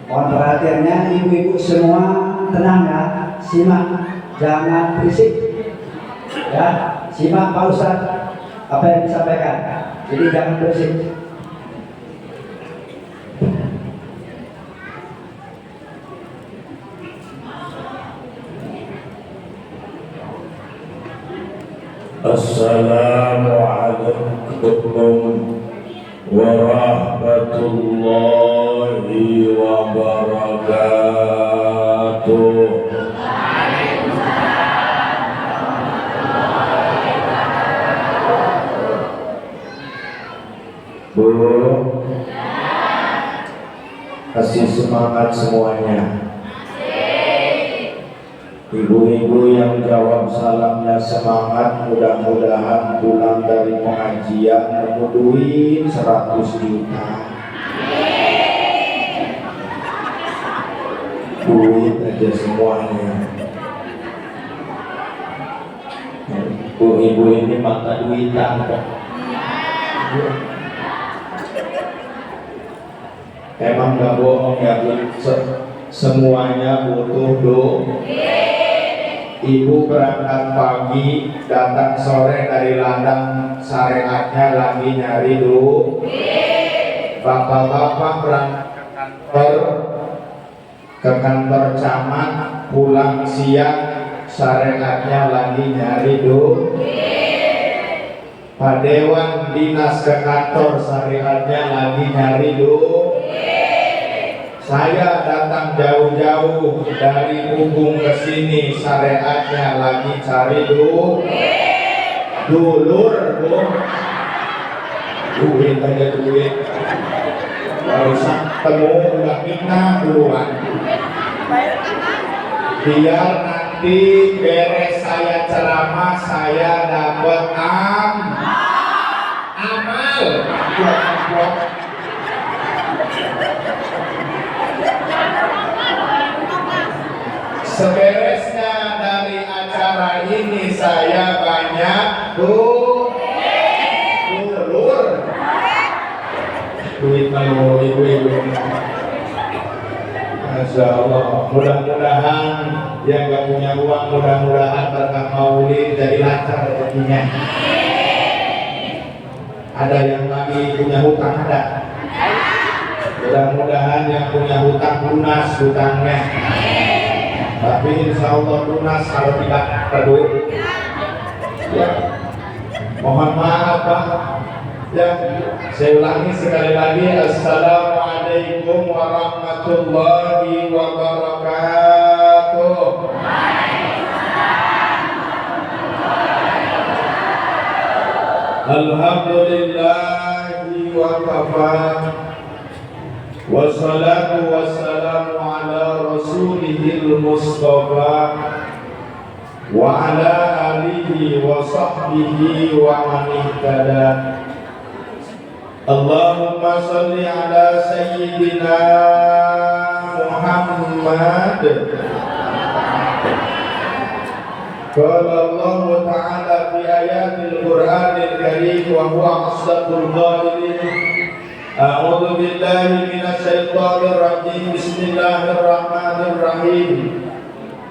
Mohon perhatiannya ibu-ibu semua, tenang ya, simak, jangan berisik ya, simak Pak Ustadz apa yang disampaikan, jadi jangan berisik. Assalamualaikum warahmatullahi wabarakatuh. Bu, kasih semangat semuanya. Ibu-ibu yang jawab salamnya semangat, mudah-mudahan pulang dari pengajian nemu duit 100 juta. Duit aja semuanya. Ibu-ibu ini mata duitan kok. Emang gak bohong ya Bu, semuanya butuh doa. Ibu berangkat pagi, datang sore dari ladang, syariatnya lagi nyari duit. Bapak-bapak berangkat ke kantor camat, pulang siang, syariatnya lagi nyari duit. Pak Dewan dinas ke kantor, syariatnya lagi nyari duit. Saya datang jauh-jauh dari Ubung ke sini, syariatnya lagi cari duit. Dulur, Bu. Duit aja duit. Kalau ketemu udah minta duluan. Biar nanti beres saya ceramah, saya dapat amal. Seberesnya dari acara ini saya banyak dulur. Duit kalau ibu-ibu. Masya Allah. Mudah-mudahan yang gak punya uang, mudah-mudahan berkah maulid jadi lancar rezekinya. Ada yang lagi punya hutang, ada? Mudah-mudahan yang punya hutang lunas hutangnya. Tapi insya Allah lunas kalau tidak terduit. Ya, mohon maaf Pak. Ya, saya ulangi sekali lagi. Assalamualaikum warahmatullahi wabarakatuh. Alhamdulillahi wa kafa. Wassalatu wassalamu ala rasulihil mustafa wa ala alihi wa sahbihi wa man ihtada. Allahumma salli ala sayyidina Muhammad. Qala Allah ta'ala fi ayatil Qur'anil Karim wa huwa asdaqul qailin. A'udzu billahi minasyaitonir rajim. Bismillahirrahmanirrahim.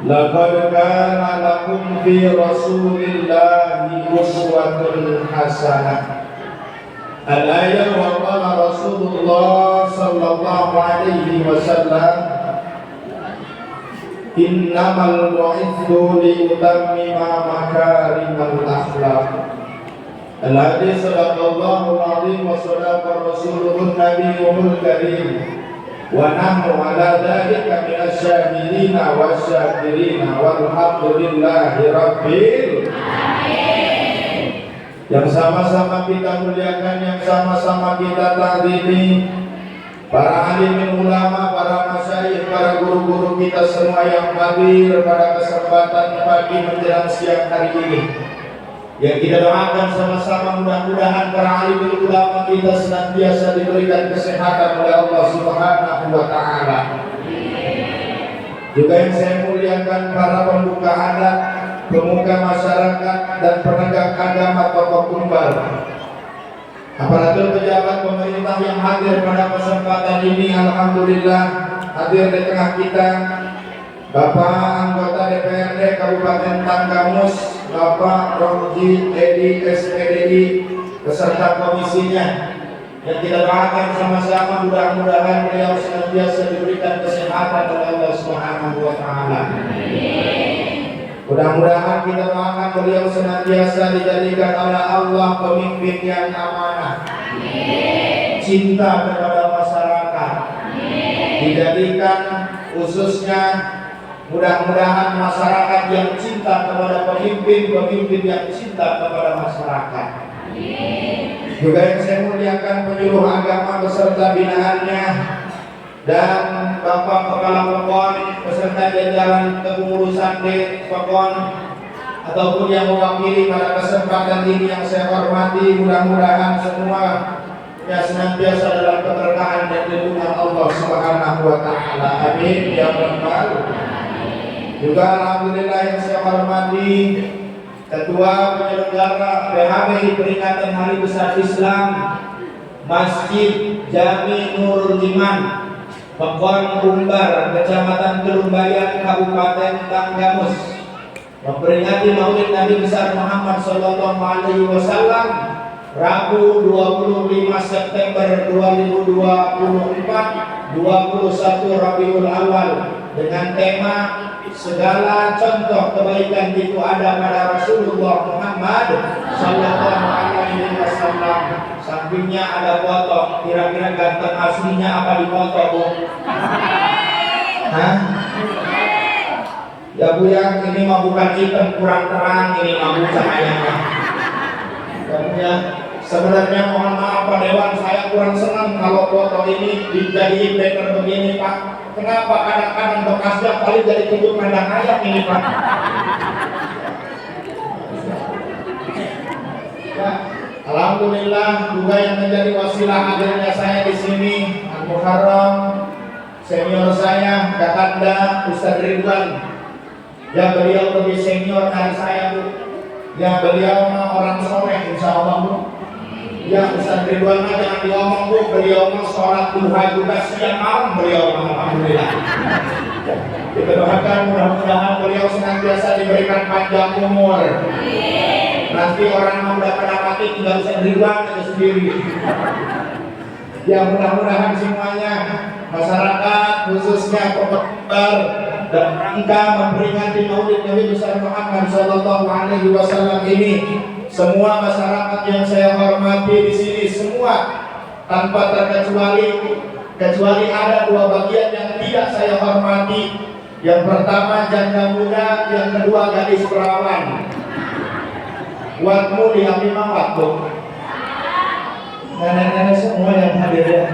Laqad kana lakum fi Rasulillahi uswatun hasanah. Al-ayah wa qala Rasulullah sallallahu alaihi wasallam, innamal bu'itsu liutammima makarimal akhlaq. Al-hadis sadaqallahu al-azim wa sadaqa rasuluhun nabiyul karim wa nahnu ala dhalika minasy syahidina wasyakirina walhamdulillahi rabbil alamin. Yang sama-sama kita muliakan, yang sama-sama kita ta'zimi para alimin ulama, para masyayikh, para guru-guru kita semua yang hadir pada kesempatan pagi menjelang siang hari ini. Yang kita doakan sama-sama mudah-mudahan para alim ulama kita senantiasa diberikan kesehatan oleh Allah Subhanahu wa taala. Juga yang saya muliakan para pembuka adat, pemuka masyarakat dan penegak agama tokoh kembar. Aparatur pejabat pemerintah yang hadir pada kesempatan ini, alhamdulillah hadir di tengah kita Bapak anggota DPRD Kabupaten Tanggamus, Bapak Romji Edi SPDI beserta komisinya, yang kita doakan sama-sama mudah-mudahan beliau senantiasa diberikan kesehatan oleh Allah Subhanahu wa taala. Mudah-mudahan kita doakan beliau senantiasa dijadikan oleh Allah pemimpin yang amanah, cinta kepada masyarakat, dijadikan khususnya mudah-mudahan masyarakat yang cinta kepada pemimpin yang cinta kepada masyarakat. Juga yang saya muliakan penyuluh agama beserta binaannya dan Bapak Kepala Pekon beserta jajaran kepengurusan di Pekon ataupun yang mewakili pada kesempatan ini yang saya hormati, mudah-mudahan semua ya senantiasa dalam keberkahan dan lindungan Allah Subhanahu wa taala. Amin ya rabbal. Juga alhamdulillah yang saya hormati Ketua Penyelenggara PHB Peringatan Hari Besar Islam Masjid Jami Nurul Iman Pekon Umbar, Kecamatan Kelumbayan, Kabupaten Tanggamus, memperingati Maulid Nabi besar Muhammad Sallallahu Alaihi Wasallam Rabu 25 September 2024 21 Rabiul Awal dengan tema segala contoh kebaikan itu ada pada Rasulullah Muhammad Sallallahu Alaihi Wasallam. Sampingnya ada foto, kira-kira ganteng aslinya apa di foto, Bu? Hah? Ya Bu ya, ini mah bukan hitam kurang terang, ini mah cahayanya. Ya Bu ya, sebenarnya mohon maaf Pak Dewan, saya kurang senang kalau foto ini dijadiin banner begini Pak. Kenapa kadang-kadang bekasnya paling jadi tunjuk kandang ayam ini Pak? Ya, alhamdulillah juga yang menjadi wasilah hadirnya saya di sini Al-Muharram, senior saya Kakanda Ustaz Ridwan. Ya beliau lebih senior dari saya Bu. Ya beliau mah orang soleh insya Allah Bu. Ya Ustaz Ridwan mah jangan diomong Bu, beliau mah sholat duha juga siang malam beliau mah alhamdulillah. Kita doakan mudah-mudahan beliau senantiasa diberikan panjang umur. Nanti orang mau dapat mati tinggal Ustaz Ridwan aja sendiri. Ya mudah-mudahan semuanya masyarakat khususnya Pekembar dan rangka memperingati Maulid Nabi besar Muhammad Sallallahu Alaihi Wasallam ini, semua masyarakat yang saya hormati di sini semua tanpa kecuali ada dua bagian yang tidak saya hormati. Yang pertama janda muda, yang kedua gadis perawan. Buatmu diambil mawat Bu. Nenek-nenek semua yang hadir ya.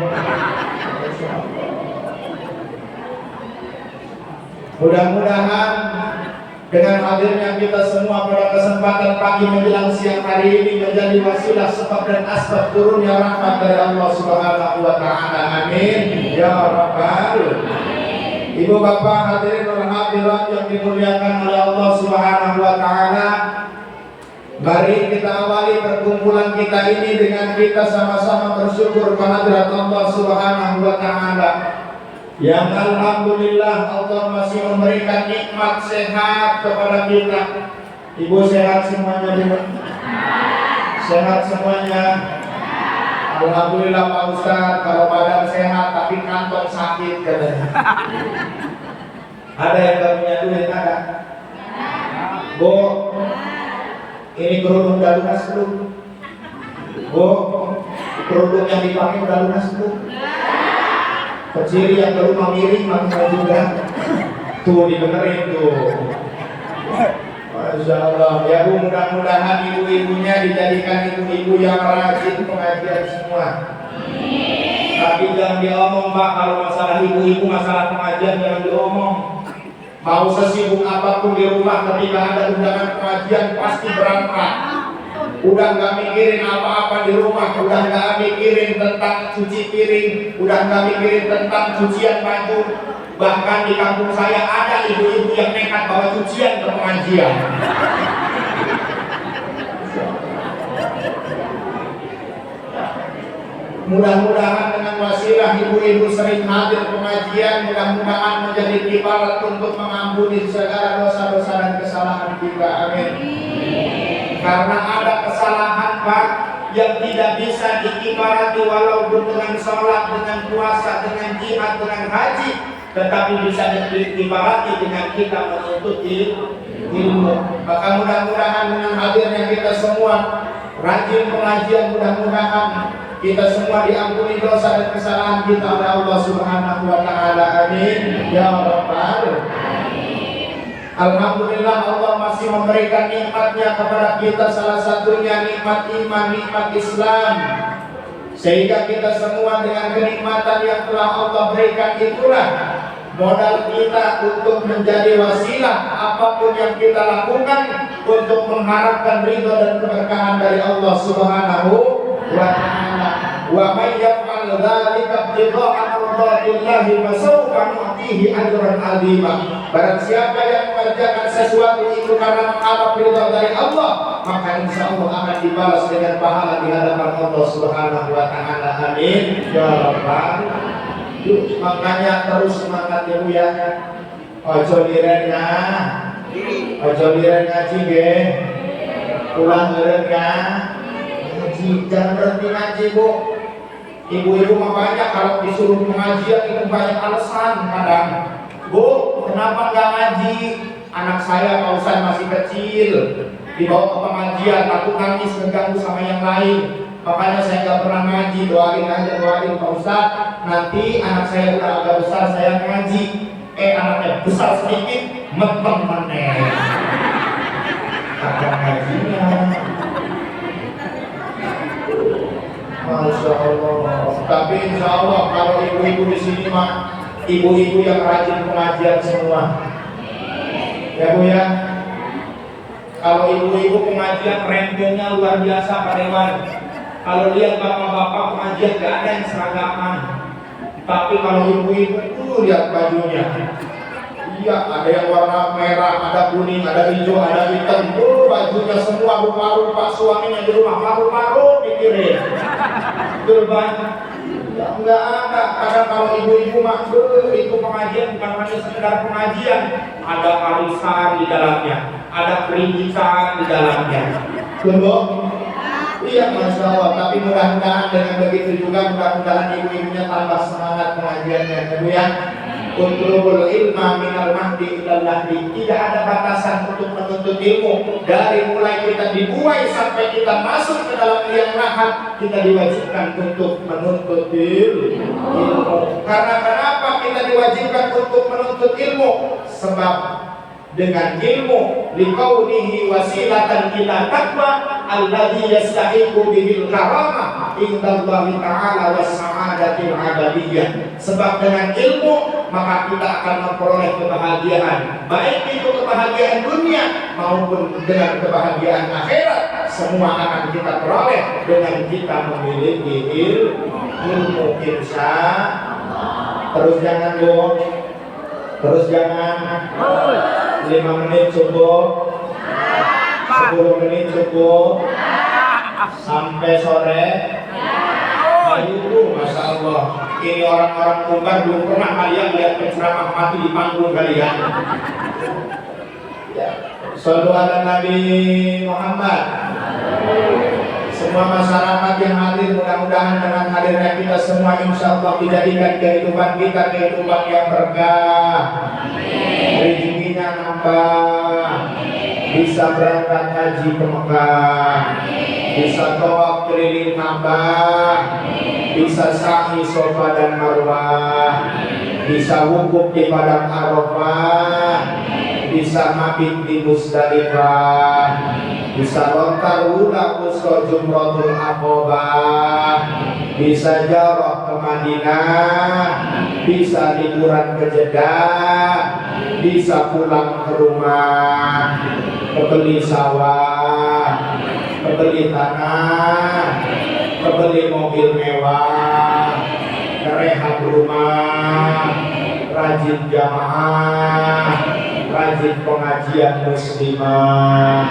Mudah-mudahan dengan hadirnya kita semua pada kesempatan pagi menjelang siang hari ini menjadi wasilah sebab dan asbab turunnya rahmat dari Allah Subhanahu wa taala. Amin ya rabbal. Ibu bapak hadirin dan hadirat yang dimuliakan oleh Allah Subhanahu wa taala, mari kita awali perkumpulan kita ini dengan kita sama-sama bersyukur kehadirat Allah Subhanahu wa taala. Yang alhamdulillah Allah masih memberikan nikmat sehat kepada kita. Ibu sehat semuanya Bu? Sehat semuanya? Alhamdulillah Pak Ustaz, kalau badan sehat tapi kantong sakit katanya. Ada yang gak punya duit? Ada? Bu, ini kerudung udah lunas belum? Bu, kerudung yang dipakai udah lunas belum? Kecil yang ke rumah miring maksudnya juga. Tuh dibenerin tuh. Masya Allah. Ya Bu, mudah-mudahan ibu-ibunya dijadikan ibu-ibu yang rajin pengajian semua. Tapi jangan diomong Pak, kalau masalah ibu-ibu, masalah pengajian jangan diomong. Mau sesibuk apapun di rumah ketika ada undangan pengajian pasti berangkat. Udah nggak mikirin apa-apa di rumah, udah nggak mikirin tentang cuci piring, udah nggak mikirin tentang cucian baju. Bahkan di kampung saya ada ibu-ibu yang nekat bawa cucian ke pengajian. Mudah-mudahan dengan wasilah ibu ibu-ibu sering hadir pengajian, mudah-mudahan menjadi kifarat untuk mengampuni segala dosa-dosa dan kesalahan kita. Amin. Karena ada kesalahan Pak yang tidak bisa dikifarati walaupun dengan sholat, dengan puasa, dengan jihad, dengan haji, tetapi bisa dikifarati dengan kita menuntut ilmu. Maka mudah-mudahan dengan hadirnya kita semua rajin pengajian, mudah-mudahan kita semua diampuni dosa dan kesalahan kita oleh Allah Subhanahu wa taala. Amin ya rabbal. Alhamdulillah Allah masih memberikan nikmatnya kepada kita, salah satunya nikmat iman, nikmat Islam. Sehingga kita semua dengan kenikmatan yang telah Allah berikan itulah modal kita untuk menjadi wasilah apapun yang kita lakukan untuk mengharapkan ridho dan keberkahan dari Allah Subhanahu wa ta'ala. Wa may yaf'al dzalika ibtigha'a mardatillahi fasawfa nu'tihi ajran 'azima. Barang siapa yang mengerjakan sesuatu itu karena mengharap ridho dari Allah, maka insya Allah akan dibalas dengan pahala di hadapan Allah Subhanahu wa ta'ala. Amin ya rabbal. Makanya terus semangat ya Bu ya. Ojo lirennya, ojo liren ngaji ge. Pulang liren ya. Ngaji, jangan berhenti ngaji Bu. Ibu-ibu mah banyak kalau disuruh pengajian itu banyak alasan kadang. Bu, kenapa nggak ngaji? Anak saya Pak Ustaz masih kecil, dibawa ke pengajian, takut nangis mengganggu sama yang lain. Makanya saya nggak pernah ngaji. Doain aja, doain Pak Ustaz. Nanti anak saya udah agak besar saya ngaji. Anaknya besar sedikit, meneh. Kagak ngajinya. Masya Allah. Tapi insya Allah kalau ibu-ibu di sini mah ibu-ibu yang rajin pengajian semua. Ya Bu ya. Kalau ibu-ibu pengajian rankingnya luar biasa Pak Dewan. Kalau lihat bapak-bapak pengajian gak ada yang seragaman. Tapi kalau ibu-ibu lihat bajunya. Iya, ada yang warna merah, ada kuning, ada hijau, ada hitam. Bajunya semua rupa-rupa, suaminya di rumah paru-paru pikirin. Betul banget. Ya, enggak ada. Kadang kalau ibu-ibu mah itu pengajian bukan hanya sekedar pengajian, ada arisan di dalamnya, ada peringgisan di dalamnya. Betul? Iya, Masya Allah. Tapi mudah-mudahan dengan begitu juga mudah-mudahan ibu-ibunya tambah semangat pengajiannya. Ya, Utlubul ilma minal mahdi ilal lahdi. Tidak ada batasan untuk menuntut ilmu. Dari mulai kita dibuai sampai kita masuk ke dalam liang lahat, kita diwajibkan untuk menuntut ilmu. Karena kenapa kita diwajibkan untuk menuntut ilmu? Sebab dengan ilmu liqaunihi wasilatan ila taqwa alladhi yastahiqu bihil karamah indallahi ta'ala was sa'adatil abadiyah. Sebab dengan ilmu maka kita akan memperoleh kebahagiaan, baik itu kebahagiaan dunia maupun dengan kebahagiaan akhirat. Semua akan kita peroleh dengan kita memiliki ilmu. Insya terus jangan Bu, terus jangan 5 menit cukup, 10 menit cukup, sampai sore. Ayo, Masya Allah. Ini orang-orang kembar belum pernah kalian lihat penceramah mati di panggung kalian. Shallu ala Nabi Muhammad. Semua masyarakat yang hadir mudah-mudahan dengan hadirnya kita semua insya Allah dijadikan kehidupan kita kehidupan yang berkah. Rezekinya nambah, bisa berangkat haji ke Mekah, bisa tawaf keliling Ka'bah, bisa sa'i Safa dan Marwah, bisa wukuf di padang Arafah, bisa mabit di Musdalifah, bisa lontar ulah usko Jumratul Aqabah, bisa jarah ke Madinah, bisa liburan ke Jeddah, bisa pulang ke rumah, kebeli sawah, kebeli tanah, kebeli mobil mewah, kerehab rumah, rajin jamaah, rajin pengajian muslimah,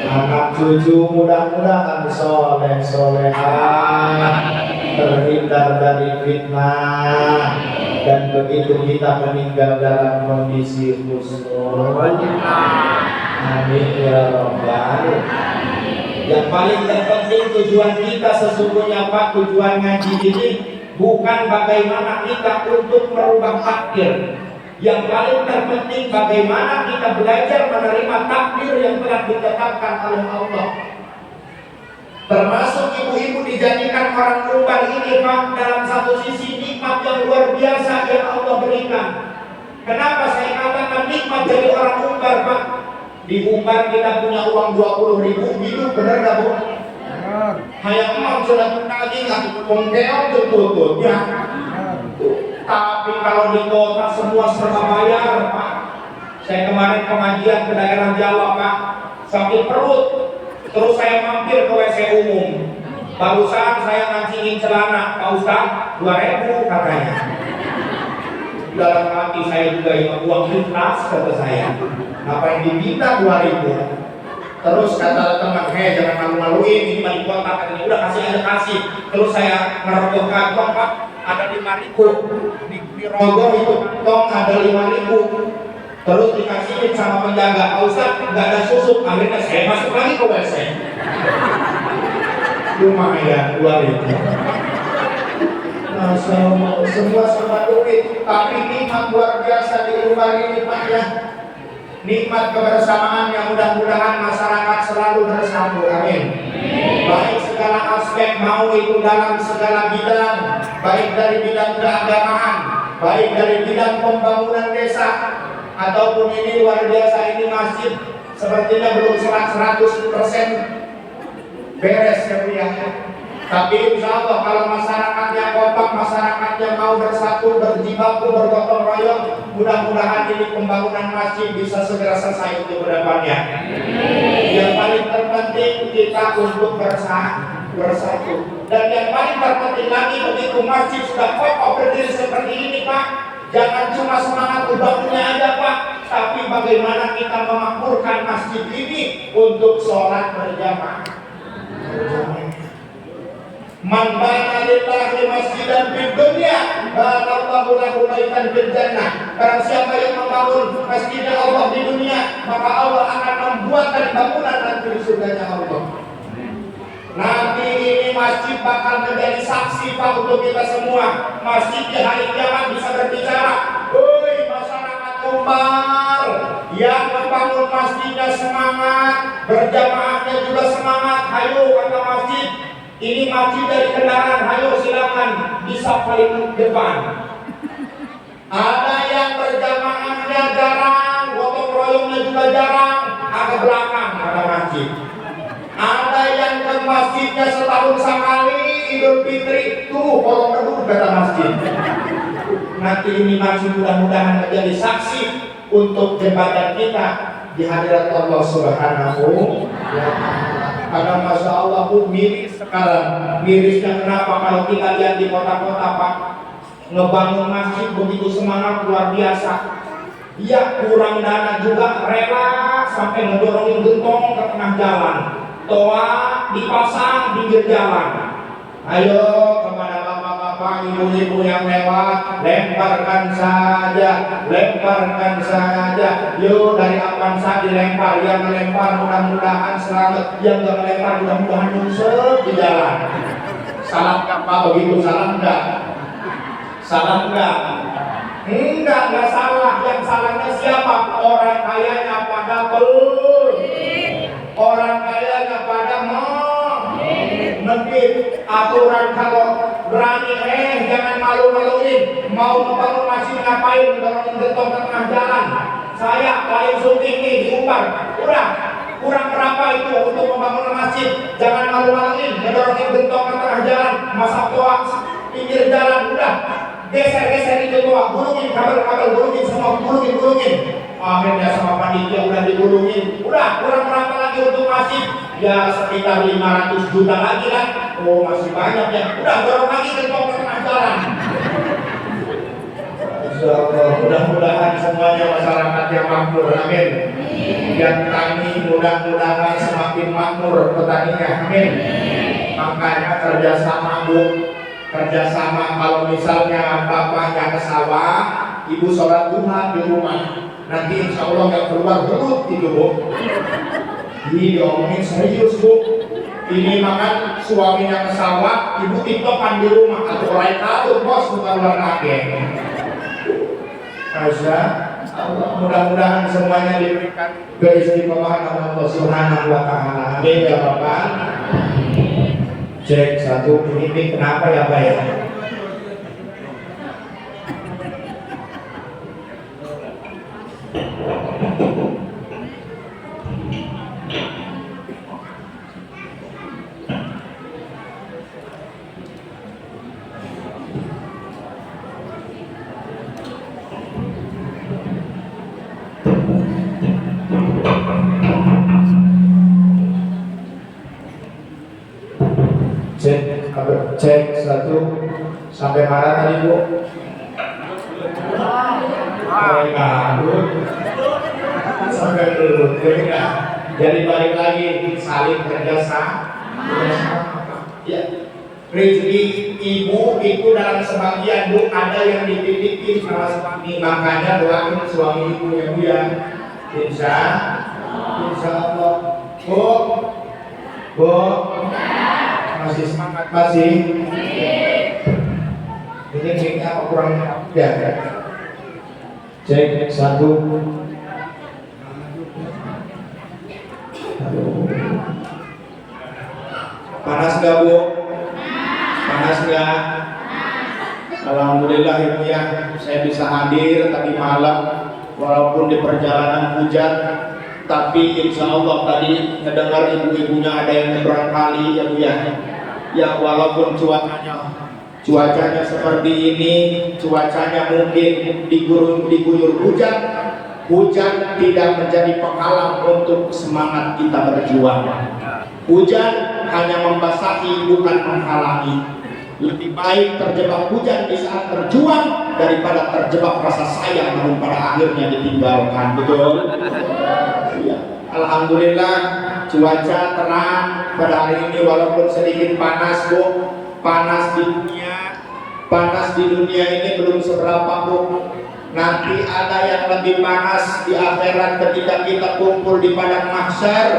anak cucu mudah-mudahan soleh solehah. terhindar dari fitnah, dan begitu kita meninggal dalam kondisi husnul. Amin ya Rabbal. Yang paling terpenting tujuan kita sesungguhnya Pak, tujuan ngaji ini bukan bagaimana kita untuk merubah takdir. Yang paling terpenting bagaimana kita belajar menerima takdir yang telah ditetapkan oleh Allah. Termasuk ibu-ibu dijadikan orang umbar ini Pak, dalam satu sisi nikmat yang luar biasa yang Allah berikan. Kenapa saya katakan nikmat jadi orang umbar Pak? Di umbar kita punya uang 20.000, hidup bener gak Bu? Hayang mau sudah lagi nggak pengkeong tututnya. Tapi kalau di kota semua serba bayar Pak. Saya kemarin pengajian ke daerah Jawa Pak, sakit perut, terus saya mampir ke WC umum. Barusan saya ngancingin celana, Pak Ustaz, 2.000 katanya. Dalam hati saya juga ingat uang ikhlas, kata saya. Ngapain diminta 2.000? Terus kata teman, jangan malu-maluin, ini mah di kota katanya. Udah kasih aja kasih. Terus saya ngerogoh kantong Pak, ada 5.000. Di rogoh itu kantong ada 5.000. Terus dikasihin sama penjaga, Pak Ustaz nggak ada susu. Akhirnya saya masuk lagi ke WC. Lumayan 2.000. Semua serba duit, tapi nikmat luar biasa di rumah ini Pak ya. Nikmat kebersamaan yang mudah-mudahan masyarakat selalu bersatu, amin. Baik segala aspek, mau itu dalam segala bidang, baik dari bidang keagamaan, baik dari bidang pembangunan desa, ataupun ini luar biasa, ini masjid sepertinya belum 100% beres ya. Tapi insya Allah kalau masyarakatnya kompak, masyarakatnya mau bersatu, berjibaku, bergotong royong, mudah-mudahan ini pembangunan masjid bisa segera selesai untuk kedepannya. Yang paling terpenting kita untuk bersatu. Dan yang paling terpenting lagi, begitu masjid sudah kokoh berdiri seperti ini Pak, jangan cuma semangat bangunnya aja Pak, tapi bagaimana kita memakmurkan masjid ini untuk sholat berjamaah. Man bana lillahi masjidan fid dunya banallahu lahu baitan fil jannah. Barang siapa yang membangun masjidnya Allah di dunia, maka Allah akan membuatkan bangunan nanti di surganya Allah. Nanti ini masjid bakal menjadi saksi Pak untuk kita semua. Masjid di hari kiamat bisa berbicara, "Hei masyarakat Umbar, yang membangun masjidnya semangat, berjamaahnya juga semangat. Hayo," kata masjid, "ini masjid dari kendaraan, hayo silakan bisa paling depan." Ada yang berjamaahnya jarang, gotong royongnya juga jarang, agak belakang kata masjid. Ada yang ke masjidnya setahun sekali Idul Fitri, tuh kolong kedua kata masjid. Nanti ini masjid mudah-mudahan menjadi saksi untuk jembatan kita di hadirat Allah Subhanahu wa Ta'ala. Karena Masya Allah Bu, miris sekarang. Mirisnya kenapa? Kalau kita lihat di kota-kota Pak, ngebangun masjid begitu semangat luar biasa. Ya kurang dana juga, rela sampai ngedorongin gentong ke tengah jalan, toa dipasang pinggir jalan. Ayo kepada bapak-bapak, ibu-ibu yang lewat, lemparkan saja, lemparkan saja. Yuk dari Avanza dilempar, yang melempar mudah-mudahan selamat, yang gak melempar mudah-mudahan nyungsep di jalan. Salam nggak Pak begitu? Salam nggak? Salam nggak? Enggak salah. Yang salahnya siapa? Orang kayanya pada belum. Orang kayanya pada menit. Aturan kalau berani jangan malu-maluin. Mau membangun masjid ngapain? Dorongin gentong ke tengah jalan. Saya paling syuting nih di Umbar. Udah kurang berapa itu untuk membangun masjid? Jangan malu-maluin. Ngedorongin gentong ke tengah jalan. Masak toa pinggir jalan. Udah geser-geser itu toa. Gulungin kabel-kabel, gulungin semua, gulungin. Akhirnya sama panitia udah digulungin. Udah kurang berapa lagi untuk masjid? Ya sekitar 500 juta lagi kan. Oh masih banyak ya. Udah dorong lagi gentong ke tengah jalan. Mudah-mudahan semuanya masyarakat yang makmur, amin. Yang tani mudah-mudahan semakin makmur petaninya, amin. Makanya kerjasama Bu, kerjasama. Kalau misalnya bapaknya ke sawah, ibu sholat duha di rumah, nanti insya Allah nggak keluar belut gitu bu. Ini diomongin serius bu. Ini makan suaminya ke sawah, ibu tiktokan di rumah, atau orang tahu bos bukan luar negeri. Masya Allah, mudah-mudahan semuanya diberikan keistimewaan oleh Allah Subhanahu wa Ta'ala. Amin ya Bapak. Cek satu, ini kenapa ya Pak ya? Cek satu, sampai mana tadi bu? Sampai dulu, jadi balik lagi saling kerjasama. Ya, rezeki ibu itu dalam sebagian bu ada yang dititipin sama suami, makanya doakan suami ibu ya bu ya. Insya Allah. Bu, masih semangat masih. Ini kita kurang ya. Cek satu. Panas gak bu? Panas gak? Alhamdulillah ibu ya, saya bisa hadir tadi malam walaupun di perjalanan hujan, tapi insya Allah tadi mendengar ibu-ibunya ada yang berangkali ya bu ya. Ya walaupun cuacanya seperti ini, cuacanya mungkin diguyur hujan, hujan tidak menjadi penghalang untuk semangat kita berjuang. Hujan hanya membasahi bukan menghalangi. Lebih baik terjebak hujan di saat berjuang daripada terjebak rasa sayang namun pada akhirnya ditinggalkan. Betul? Ya. Alhamdulillah cuaca terang pada hari ini walaupun sedikit panas bu. Panas di dunia ini belum seberapa bu. Nanti ada yang lebih panas di akhirat ketika kita kumpul di padang mahsyar,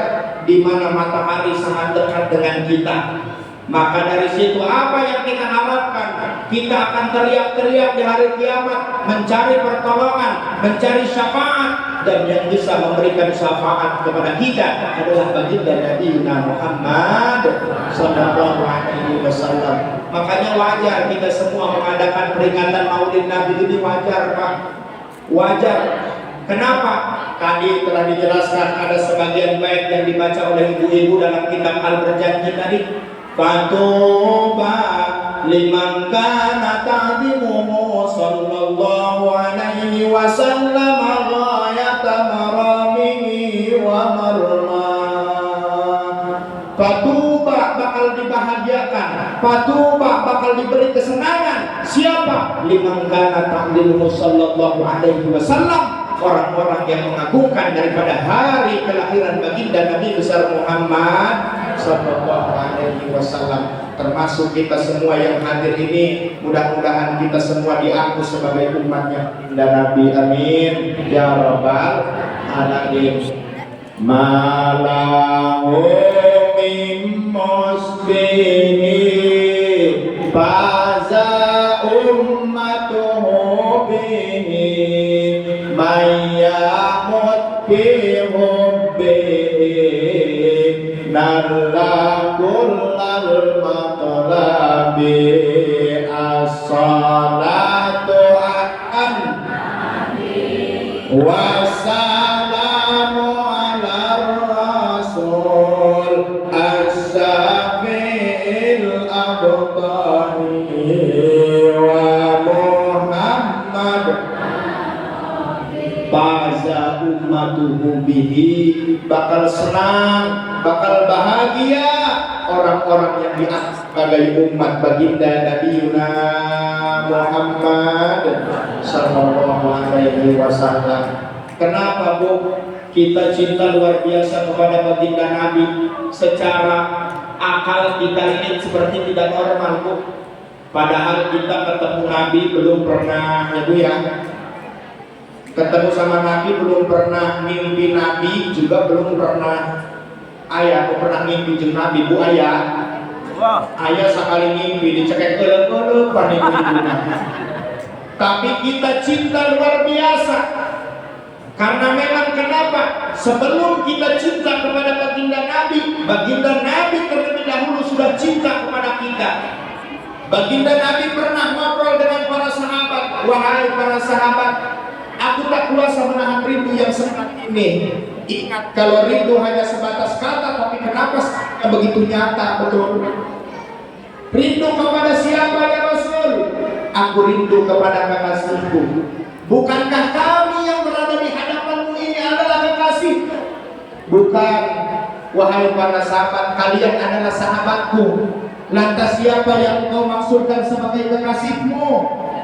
di mana matahari sangat dekat dengan kita. Maka dari situ apa yang kita harapkan? Kita akan teriak-teriak di hari kiamat, mencari pertolongan, mencari syafaat, dan yang bisa memberikan syafaat kepada kita adalah baginda Nabi Muhammad sallallahu alaihi wasallam. Makanya wajar kita semua mengadakan peringatan Maulid Nabi ini, wajar Pak. Wajar. Kenapa? Tadi telah dijelaskan ada sebagian bait yang dibaca oleh ibu-ibu dalam kitab Al-Berjanji tadi. Fatuba liman kana ta'zimuhu sallallahu alaihi wasallam ghayata maramihi wa marma. Fatuba bakal dibahagiakan, fatuba bakal diberi kesenangan. Siapa? Liman kana ta'zimuhu sallallahu alaihi wasallam, orang-orang yang mengagungkan daripada hari kelahiran baginda Nabi besar Muhammad sallallahu alaihi wasallam, termasuk kita semua yang hadir ini. Mudah-mudahan kita semua diaku sebagai umatnya baginda Nabi. Amin ya rabbal alamin. Malahu min musbini faza ummatuhu bihi mayyamut bi hubbihi nalla kullal matlabi as-salatu an wassalamu ala rasul as-safi'il abtani wa Muhammad baza ummatuhu bihi. Bakal senang, bakal bahagia orang-orang yang diangkat sebagai umat baginda Nabi Muhammad sallallahu alaihi wasallam. Kenapa bu? Kita cinta luar biasa kepada baginda Nabi. Secara akal kita ini seperti tidak normal bu. Padahal kita ketemu Nabi belum pernah, ya Bu ya, ketemu sama Nabi belum pernah, mimpi Nabi juga belum pernah. Ayah, aku pernah mimpi jeung Nabi Bu ayah. Ayah sekali mimpi dicekek elep-elep panik-panik. Tapi kita cinta luar biasa. Karena memang kenapa? Sebelum kita cinta kepada baginda Nabi terlebih dahulu sudah cinta kepada kita. Baginda Nabi pernah ngobrol dengan para sahabat. Wahai para sahabat, aku tak kuasa menahan rindu yang sangat ini. Ingat, kalau rindu hanya sebatas kata, tapi kenapa begitu nyata, betul? Rindu kepada siapa ya Rasul? Aku rindu kepada kekasihku. Bukankah kami yang berada di hadapanmu ini adalah kekasih? Bukan. Wahai para sahabat, kalian adalah sahabatku. Lantas siapa yang kau maksudkan sebagai kekasihmu?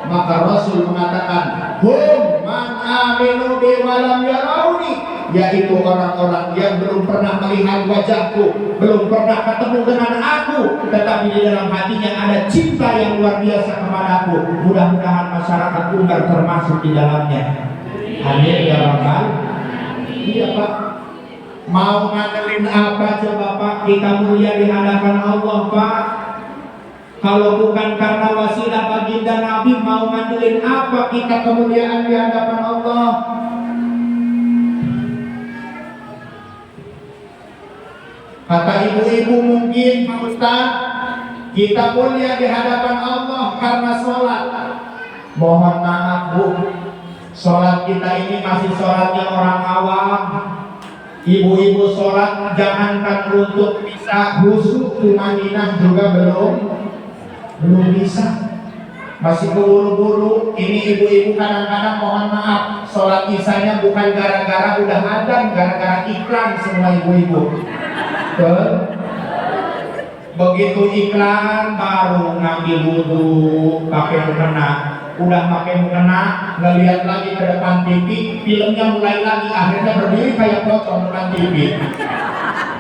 Maka Rasul mengatakan, hum man aminu bi walam yarauni, yaitu orang-orang yang belum pernah melihat wajahku, belum pernah ketemu dengan aku, tetapi di dalam hatinya ada cinta yang luar biasa kepadaku. Mudah-mudahan masyarakat Umbar termasuk di dalamnya. Amin ya Rabbal. Iya Pak. Mau ngandelin apa coba Pak? Kita mulia di hadapan Allah Pak. Kalau bukan karena wasilah baginda Nabi, mau ngandelin apa kita kemuliaan di hadapan Allah? Kata ibu-ibu mungkin Pak Ustaz, kita mulia di hadapan Allah karena sholat. Mohon maaf Bu, sholat kita ini masih sholatnya orang awam. Ibu-ibu sholat jangankan untuk bisa khusyuk tumaninah juga belum bisa, masih keburu-buru. Ini ibu-ibu kadang-kadang mohon maaf, sholat isanya bukan gara-gara udah adzan, gara-gara iklan semua ibu-ibu. Begitu iklan baru ngambil wudhu, pakai mukena. Udah pakai mukena, ngeliat lagi ke depan TV, filmnya mulai lagi, akhirnya berdiri kayak pocong depan TV.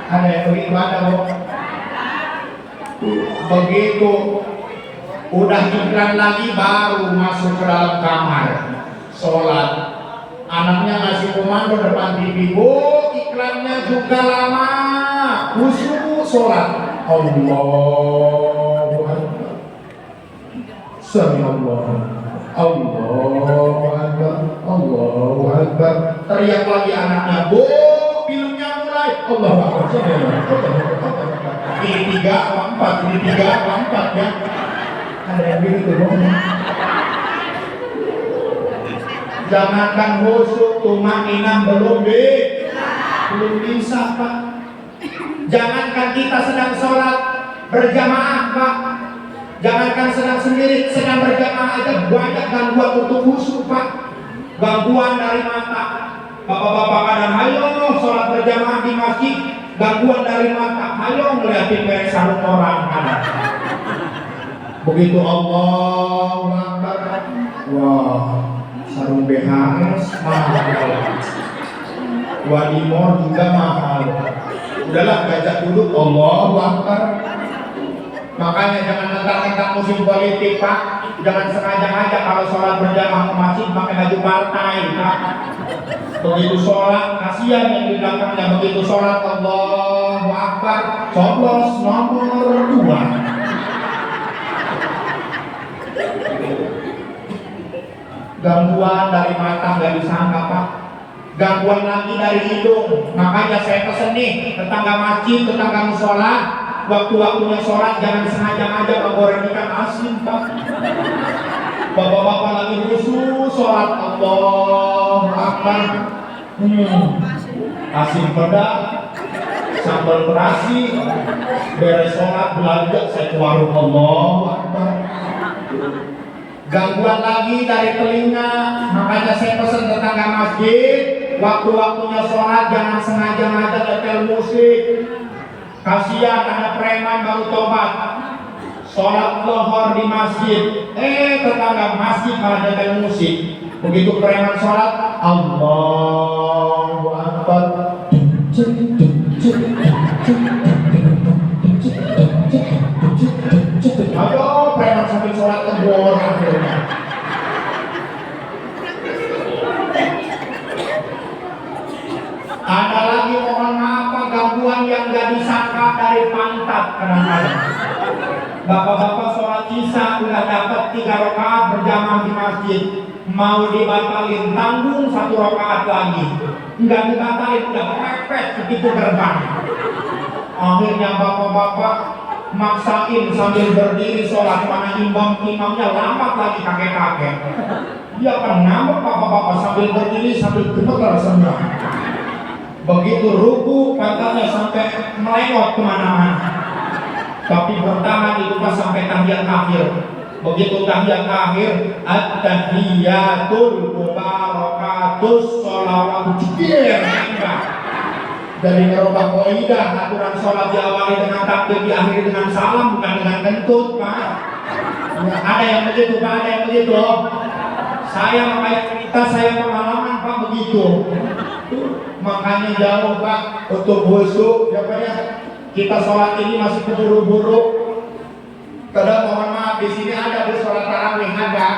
Ada yang begitu ada Bu. Begitu udah iklan lagi baru masuk ke dalam kamar sholat, anaknya ngasih komando depan TV, Bu iklannya juga lama, khusyuk sholat. Allahu Akbar, Allahu Akbar, Allahu Akbar. Teriak lagi anaknya, Bu filmnya mulai. Allahu Akbar. Ini 3 apa 4, ini 3 apa 4 ya. Ada yang begitu dong. Jangankan khusyuk tumaninah belum bisa Pak. Jangankan kita sedang sholat berjamaah Pak, jangankan sedang sendiri, sedang berjamaah aja banyak gangguan untuk khusyuk Pak. Gangguan dari mata. Bapak-bapak kadang ayo sholat berjamaah di masjid, gangguan dari mata, ayo ngeliatin beres sarung orang ada. Begitu Allahu Akbar, wah sarung BHS mahal, Wadimor juga mahal. Udahlah gajah duduk, Allahu Akbar. Makanya jangan tentang musim politik Pak. Jangan sengaja-ngaja kalau sholat berjamaah ke masjid pakai baju partai Pak. Begitu sholat, kasihan yang di belakangnya. Begitu sholat Allahu Akbar, coblos nomor 2. Gangguan dari mata nggak disangka Pak, gangguan lagi dari hidung. Makanya saya pesen nih, tetangga masjid, tetangga musola, waktu-waktunya sholat jangan sengaja-ngaja menggoreng ikan asin Pak. Bapak-bapak lagi khusyuk sholat Allahu Akbar, asin pedas, sambal terasi, beres sholat belanja saya ke warung Allahu Akbar. Gangguan lagi dari telinga, makanya saya pesan tetangga masjid, waktu-waktunya sholat jangan sengaja-ngaja nyetel musik. Kasihan ada preman baru tobat, sholat lohor di masjid, tetangga masjid malah nyetel musik. Begitu preman sholat, Allahu Akbar, ayo preman sambil sholat telat kadang-kadang. Bapak-bapak sholat isya udah dapat 3 rakaat berjamaah di masjid, mau dibatalin tanggung 1 rakaat lagi, nggak dibatalin, udah mepet begitu gerbang. Akhirnya bapak-bapak maksain sambil berdiri sholat, mana imamnya lambat lagi kakek-kakek. Dia akan ngambek bapak-bapak sambil berdiri sambil gemeter semua. Begitu ruku katanya sampai melewat kemana-mana. Tapi bertahan itu pas sampai tahiyat akhir. Begitu tahiyat akhir, at-tahiyatul mubarakatus sholawatu cikir. Dari merubah kaidah aturan sholat diawali dengan takbir, diakhiri dengan salam, bukan dengan kentut, Pak. Ada yang begitu, Pak, ada yang begitu. Saya makanya cerita, saya pengalaman, Pak, begitu. Makanya jauh, Pak, untuk khusyuk, kita sholat ini masih keburu-buru. Kadang mohon maaf, di sini ada sholat tarawih, ada.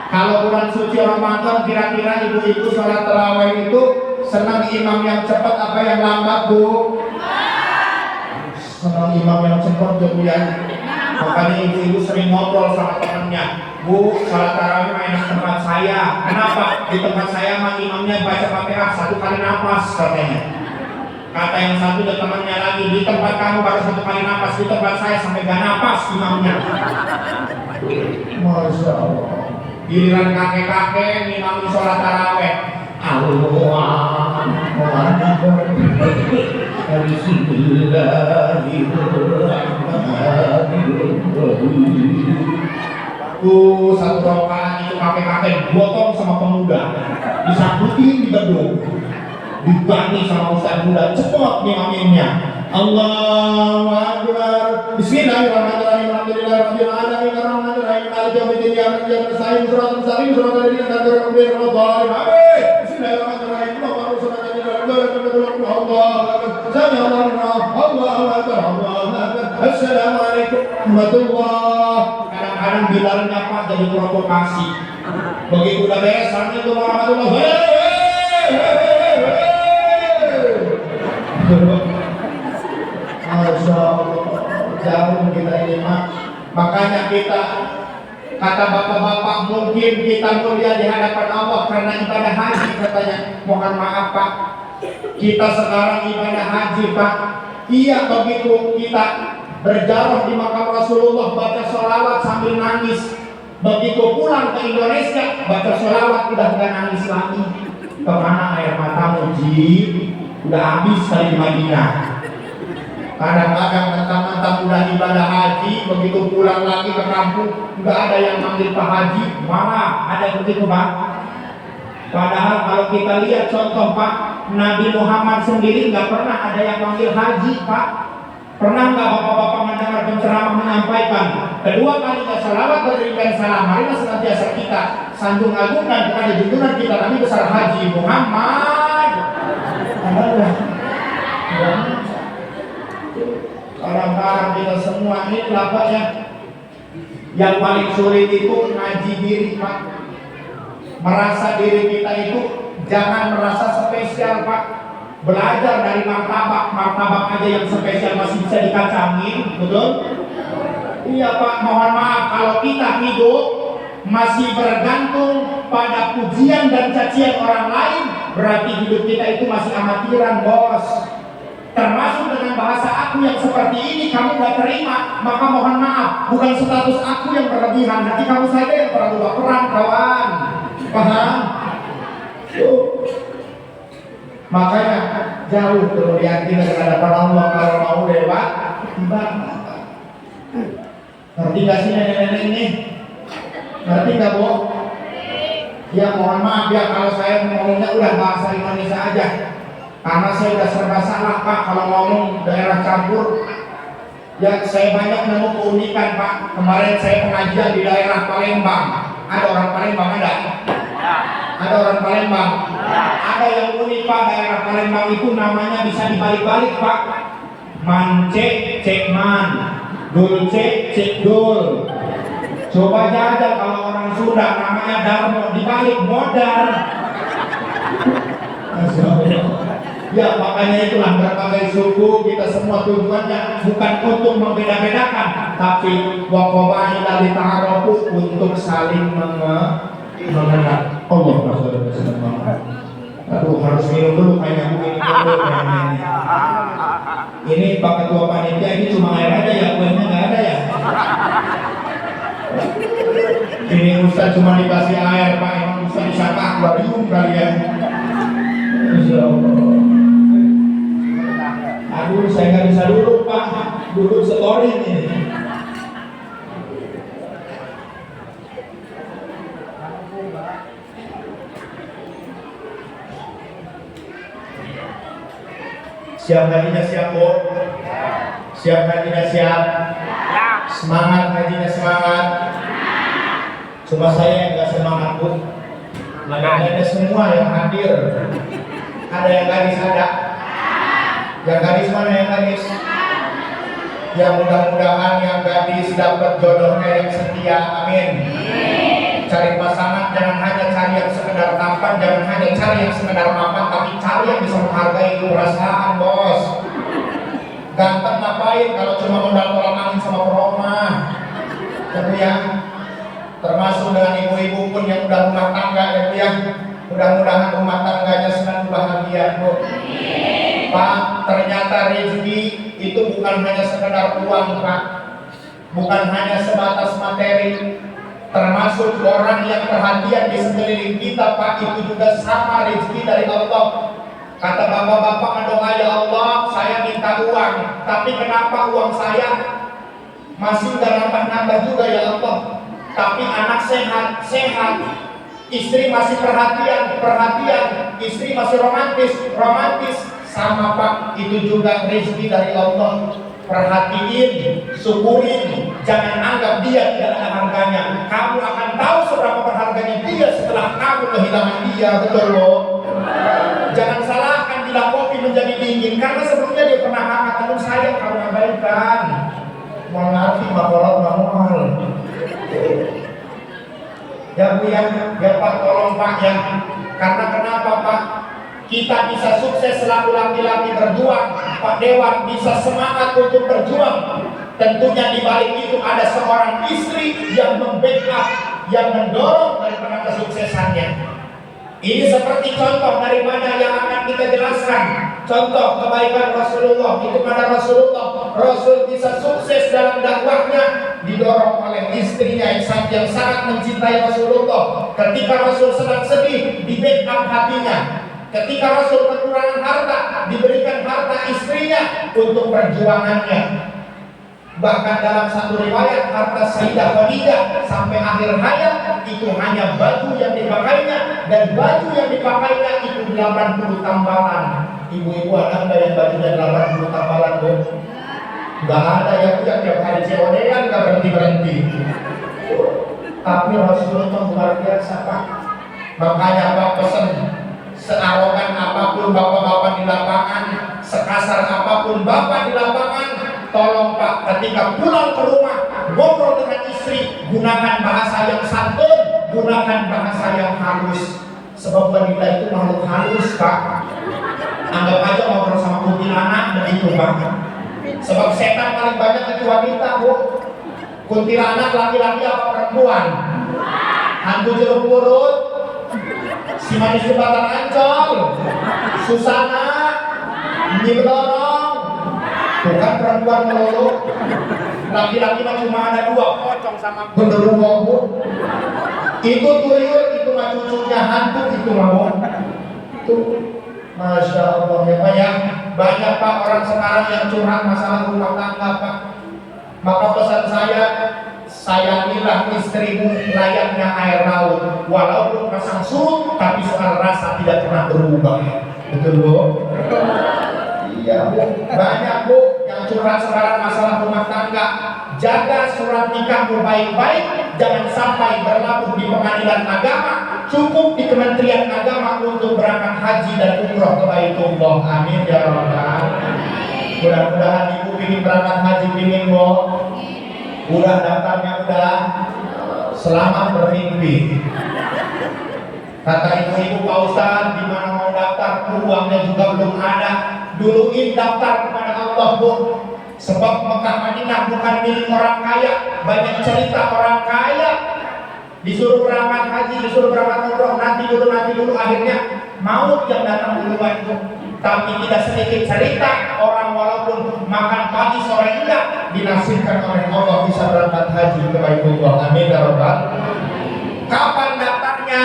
Kalau bulan suci Ramadan, kira-kira ibu-ibu sholat tarawih itu senang imam yang cepat apa yang lambat, Bu? Senang imam yang cepat, Bu, ya. Makanya ibu-ibu sering ngobrol sama temannya, Bu, sholat tarawih main di tempat saya. Kenapa? Di tempat saya mah imamnya baca Fatihah 1 kali nafas katanya. Kata yang satu ke temannya lagi, di tempat kamu baru 1 kali nafas, di tempat saya sampai gak nafas imamnya. Masya Allah. Giliran kakek-kakek imam sholat tarawih, satu rakaat itu kakek-kakek gotong sama pemuda, disabutin di gedung, diganti sama ustaz muda, cepot imamnya. Allahu Akbar. Bismillahirrahmanirrahim. Alhamdulillahirabbil alamin arrahmanirrahim maliki yaumiddin iyyaka nasta'in ihdinas siratal mustaqim siratal ladzina an'amta 'alaihim ghairil maghdubi 'alaihim. Bismillahirrahmanirrahim. Allahu akbar. Allahu akbar. Assalamualaikum warahmatullahi. Kadang-kadang bilalnya Pak jadi provokasi. Begitu udah beres, assalamualaikum warahmatullahi wabarakatuh. Masya Allah, jauh kita ini, Mak. Makanya kita, kata bapak-bapak, mungkin kita mulia di hadapan Allah karena ibadah haji katanya. Mohon maaf, Pak, kita sekarang ibadah haji, Pak. Iya, begitu kita berjarah di makam Rasulullah, baca sholawat sambil nangis. Begitu pulang ke Indonesia, baca sholawat udah gak nangis lagi. Kemana air matamu, Ji? Udah habis kali di Madinah. Kadang-kadang mentang-mentang udah ibadah haji, begitu pulang lagi ke kampung, nggak ada yang manggil Pak Haji, malah ada yang begitu, Pak. Padahal kalau kita lihat contoh, Pak, Nabi Muhammad sendiri nggak pernah ada yang manggil Haji, Pak. Pernah nggak bapak-bapak mendengar penceramah menyampaikan, kedua kalinya salawat berikan salam, marilah senantiasa kita sanjung agungkan kepada junjungan kita Nabi besar Haji Muhammad. Kadang-kadang kita semua ini Pak ya, yang paling sulit itu ngaji diri, Pak. Merasa diri kita itu jangan merasa spesial, Pak. Belajar dari martabak aja yang spesial masih bisa dikacangin, betul? Iya, Pak, mohon maaf kalau kita hidup masih bergantung pada pujian dan cacian orang lain, berarti hidup kita itu masih amatiran, Bos. Termasuk dengan bahasa aku yang seperti ini kamu gak terima, maka mohon maaf, bukan status aku yang berlebihan, nanti kamu saja yang terlalu baperan, kawan. Paham? Makanya jauh kemudian kita dari hadapan Allah kalau mau lewat tiba. Ngerti gak sih nenek-nenek ini? Ngerti gak, Bu? Ya mohon maaf ya kalau saya ngomongnya udah bahasa Indonesia aja. Karena saya udah serba salah, Pak, kalau ngomong daerah campur. Ya saya banyak nemu keunikan, Pak. Kemarin saya pengajian di daerah Palembang. Ada orang Palembang ada? Ada orang Palembang? Ada yang unik, Pak. Daerah Palembang itu namanya bisa dibalik-balik, Pak. Mance cek man, dulce cek dul. Coba jajal kalau orang Sunda namanya Darmo, dibalik modal. Ya makanya itulah berbagai suku kita semua tujuannya bukan untuk membeda-bedakan, tapi waqabail li ta'arafu, untuk saling mengenal. Allah Rasulullah. Aduh, harus minum dulu kayaknya begini dulu kayaknya. Ini Pak Ketua Panitia, ini cuma air aja ya, kuenya nggak ada ya. Ini Ustaz cuma dikasih air Pak, emang Ustaz disangka akuarium kali ya. Insya Allah. Aduh, saya nggak bisa duduk Pak, duduk story ini. Siap hajinya siap Bu? Siap hajinya siap? Semangat hajinya semangat? Cuma saya yang nggak semangat Bu. Ada semua yang hadir. Ada yang gadis ada? Yang gadis mana yang gadis? Yang mudah-mudahan yang gadis dapat jodohnya yang setia, amin. Cari pasangan jangan hanya cari yang sekedar tampan, jangan hanya cari yang sekedar mapan, tapi cari yang bisa menghargai perasaan bos. Ganteng ngapain kalau cuma modal tolak angin sama peroma? Gitu ya. Termasuk dengan ibu-ibu pun yang udah rumah tangga, gitu ya. Mudah-mudahan rumah tangganya senang bahagia Bu. Pak, ternyata rezeki itu bukan hanya sekedar uang Pak, bukan hanya sebatas materi, termasuk orang yang perhatian di sekeliling kita Pak, itu juga sama rezeki dari Allah. Kata bapak-bapak mendoa, ya Allah saya minta uang, tapi kenapa uang saya masih nggak nambah-nambah juga ya Allah, tapi anak sehat, istri masih perhatian, istri masih romantis, sama Pak, itu juga rezeki dari Allah. Perhatiin, syukurin, jangan anggap dia tidak ada harganya. Kamu akan tahu seberapa berharganya dia setelah kamu kehilangan dia, betul loh. Jangan salahkan bila kopi menjadi dingin, karena sebelumnya dia pernah hangat, namun sayang kamu abaikan. Mengerti makolot mahal. Ya Bu ya Pak, tolong Pak ya. Karena kenapa Pak? Kita bisa sukses selaku laki-laki berjuang, Pak Dewan bisa semangat untuk berjuang. Tentunya di balik itu ada seorang istri yang membackup, yang mendorong daripada kesuksesannya. Ini seperti contoh daripada yang akan kita jelaskan. Contoh kebaikan Rasulullah, itu pada Rasulullah. Rasul bisa sukses dalam dakwahnya didorong oleh istrinya yang sangat mencintai Rasulullah. Ketika Rasul sedang sedih, di backup hatinya. Ketika Rasul kekurangan harta, diberikan harta istrinya untuk perjuangannya. Bahkan dalam satu riwayat, harta Sayyidah Khadijah sampai akhir hayat itu hanya baju yang dipakainya, dan baju yang dipakainya itu 80 tambalan. Ibu-ibu ada nggak yang bajunya 80 tambalan Bu? Nggak ada yang tiap hari COD-an nggak berhenti. Tapi Rasulullah luar biasa Pak. Makanya Pak pesen, searogan apapun bapak-bapak di lapangan, sekasar apapun bapak di lapangan, tolong Pak, ketika pulang ke rumah, ngobrol dengan istri, gunakan bahasa yang santun, gunakan bahasa yang halus. Sebab wanita itu makhluk halus Pak. Anggap aja ngobrol sama kuntilanak begitu Pak. Sebab setan paling banyak itu wanita Bu. Kuntilanak laki-laki apa perempuan? Hantu jeruk purut, si manis jembatan Ancol, Susana, Nyibelorong, bukan perempuan melulu. Laki-laki mah cuma ada 2, pocong sama genderuwo. Itu tuyul, itu mah cucunya hantu, itu mah itu. Masya Allah ya Pak ya. Banyak Pak orang sekarang yang curhat masalah rumah tangga Pak. Maka pesan saya, sayangilah istrimu layaknya air laut, walaupun pasang surut, tapi soal rasa tidak pernah berubah. Betul Bu? Iya Bu. Banyak Bu yang curhat sekarang masalah rumah tangga. Jaga surat nikahmu baik-baik, jangan sampai berlabuh di pengadilan agama. Cukup di Kementerian Agama untuk berangkat haji dan umroh ke Baitullah. Amin ya Rabbal. Mudah-mudahan ibu ingin berangkat haji, ingin Bu. Udah daftarnya udah, selamat bermimpi. Kata ibu-ibu, Pak Ustadz, di mana mau daftar? daftar uangnya juga belum ada. Duluin daftar kepada Allah, Bu. Sebab Mekah Madinah bukan milik orang kaya. Banyak cerita orang kaya disuruh berangkat haji, disuruh berangkat umroh, nanti dulu, akhirnya maut yang datang duluan, Bu. Tapi tidak sedikit cerita orang walaupun makan pagi sore enggak dinasibkan oleh Allah bisa berangkat haji ke Baitullah. Amin ya rabbal. Kapan daftarnya?